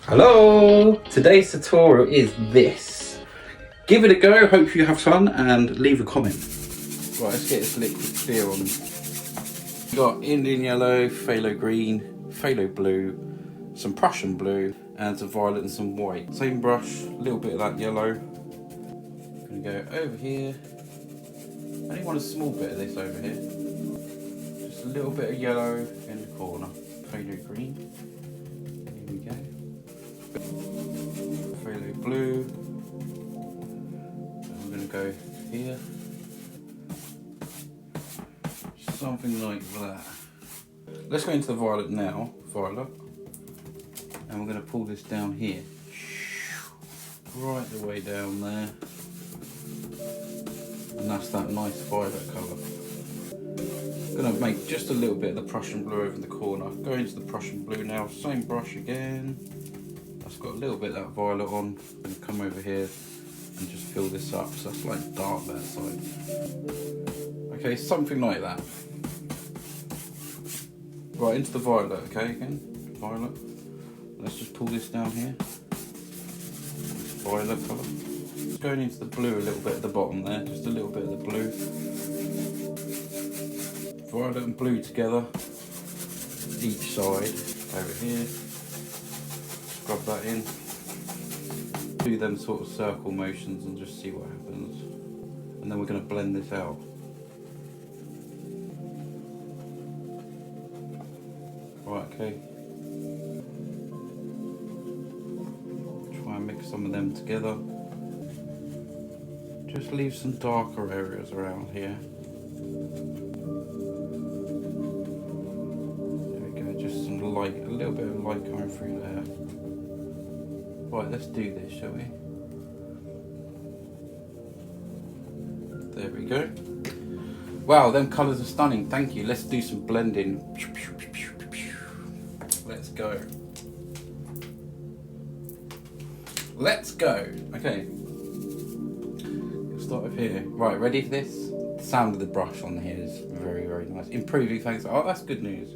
Hello! Today's tutorial is this. Give it a go, hope you have fun and leave a comment. Right, let's get this liquid clear on. We've got Indian yellow, phthalo green, phthalo blue, some Prussian blue and some violet and some white. Same brush, a little bit of that yellow. I'm going to go over here. I only want a small bit of this over here. Just a little bit of yellow in the corner. Phthalo green. Here we go. Phthalo blue. And we're going to go here. Something like that. Let's go into the violet now. Violet. And we're going to pull this down here. Right the way down there. And that's that nice violet colour. I'm going to make just a little bit of the Prussian blue over in the corner. Go into the Prussian blue now. Same brush again. That's got a little bit of that violet on. I'm going to come over here and just fill this up. So that's like dark that side. Okay, something like that. Right, into the violet, okay, again. Violet. Let's just pull this down here. Violet colour. Going into the blue a little bit at the bottom there, just a little bit of the blue. Violet and blue together, each side, over here. Scrub that in. Do them sort of circle motions and just see what happens. And then we're going to blend this out. Right, okay. Try and mix some of them together. Just leave some darker areas around here. There we go, just some light, a little bit of light coming through there. Right, let's do this, shall we? There we go. Wow, them colours are stunning, thank you. Let's do some blending. Let's go. Let's go. Okay. Start with here. Right, ready for this? The sound of the brush on here is very, very nice. Improving things. Oh, that's good news.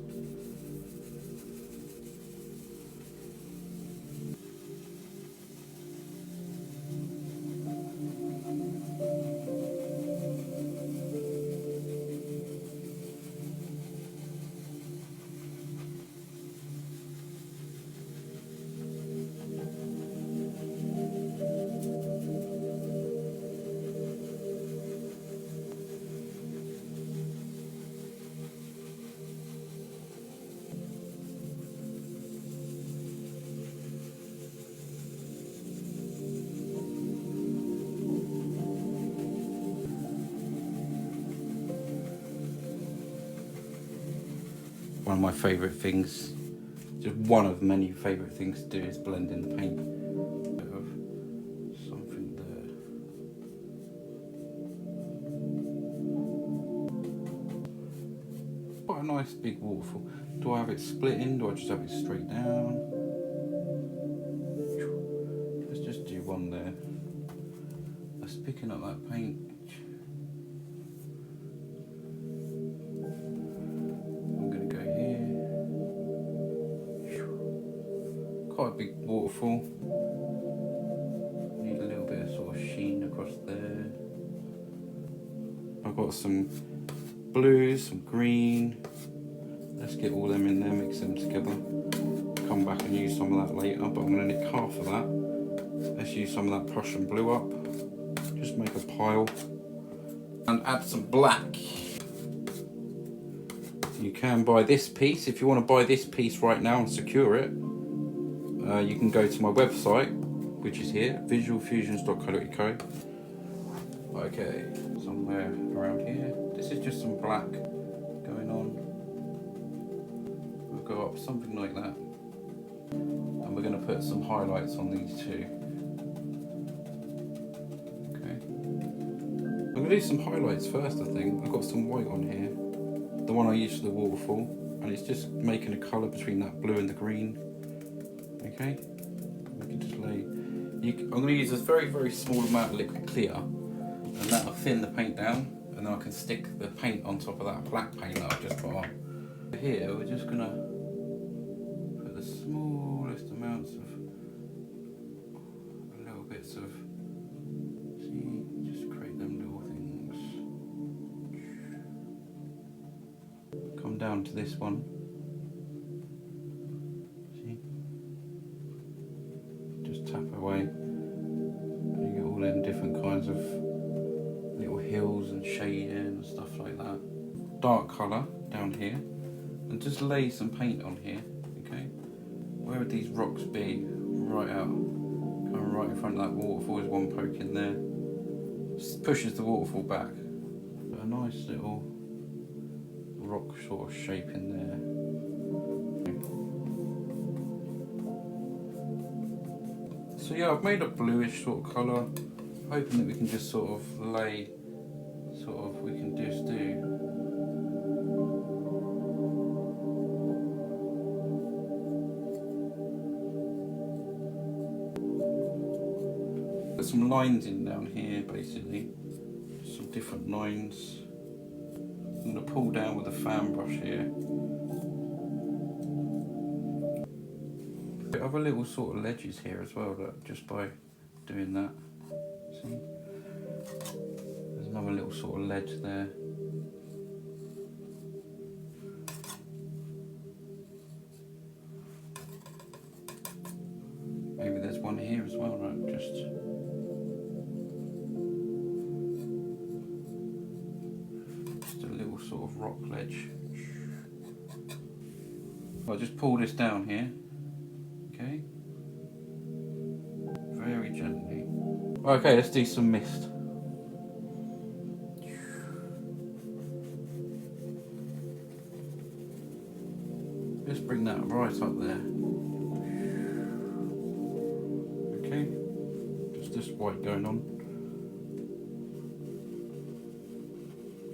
One of my favourite things, just one of many favourite things to do is blend in the paint. Bit of something there. Quite a nice big waterfall. Do I have it split in? Do I just have it straight down? Let's just do one there. That's picking up that paint. Quite a big waterfall. Need a little bit of sort of sheen across there. I've got some blues, some green. Let's get all them in there, mix them together. Come back and use some of that later, but I'm going to nick half of that. Let's use some of that Prussian blue up. Just make a pile. And add some black. You can buy this piece. If you want to buy this piece right now and secure it, you can go to my website, which is here, visualfusions.co.uk. Okay, somewhere around here. This is just some black going on. We'll go up something like that. And we're going to put some highlights on these two. Okay. I'm going to do some highlights first, I think. I've got some white on here. The one I used for the waterfall. And it's just making a colour between that blue and the green. Okay, we can just lay. I'm going to use a very, very small amount of liquid clear, and that'll thin the paint down, and then I can stick the paint on top of that black paint that I've just put on. Here, we're just going to put the smallest amounts of bits of, see, just create them little things. Come down to this one. See? Just tap away. And you get all them different kinds of little hills and shading and stuff like that. Dark colour down here. And just lay some paint on here, okay? Where would these rocks be? Right out. Kind of right in front of that waterfall. There's one poke in there. Just pushes the waterfall back. A nice little rock sort of shape in there. So yeah, I've made a bluish sort of colour, hoping that we can just sort of lay, we can just do put some lines in down here, basically, some different lines. I'm going to pull down with a fan brush here. Other little sort of ledges here as well, look, just by doing that. See? There's another little sort of ledge there. Maybe there's one here as well, right? Just a little sort of rock ledge. I'll just pull this down here. Okay, very gently. Okay, let's do some mist. Let's bring that right up there. Okay, just this white going on.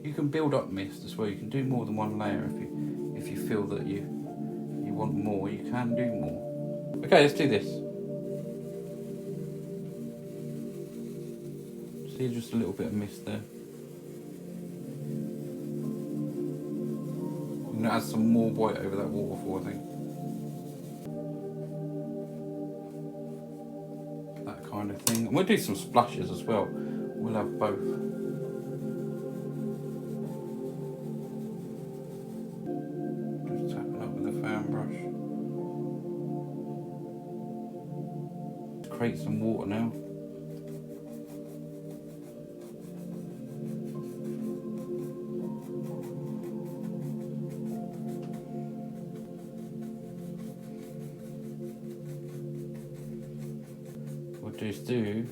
You can build up mist as well. You can do more than one layer if you feel that you want more. You can do more. Okay, let's do this. See, just a little bit of mist there. I'm going to add some more white over that waterfall, I think. That kind of thing. And we'll do some splashes as well. We'll have both. Just tapping up with a fan brush. Create some water now. We'll just do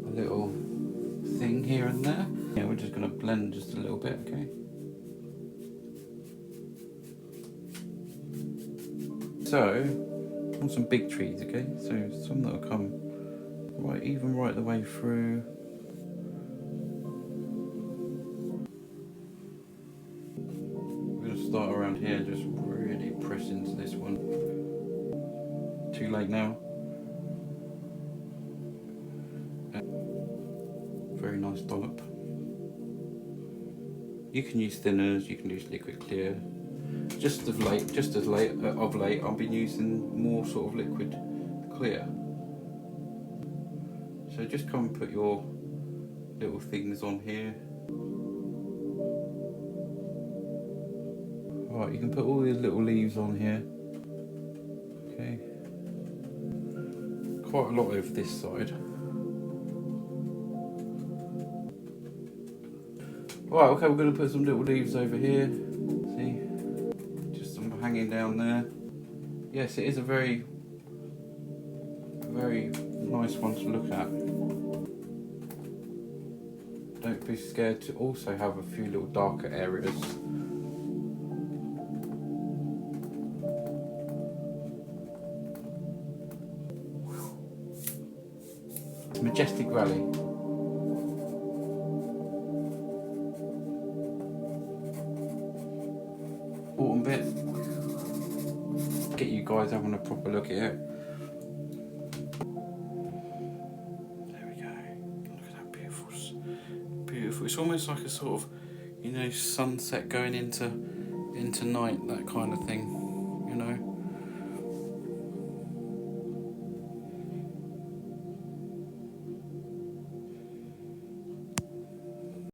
a little thing here and there. Yeah, we're just going to blend just a little bit, okay? So, some big trees, okay? So some that will come right, even right the way through. We're going to start around here, just really press into this one. Too late now. Very nice dollop. You can use thinners, you can use liquid clear. Just of late, I've been using more sort of liquid clear. So just come and put your little things on here. Right, you can put all these little leaves on here. Okay. Quite a lot over this side. Right, okay, we're going to put some little leaves over here. See? Just some hanging down there. Yes, it is a very nice one to look at. Don't be scared to also have a few little darker areas. Majestic Valley. Autumn bit. Get you guys having a proper look at it. There we go. Look at that beautiful. It's almost like a sort of, you know, sunset going into night, that kind of thing, you know.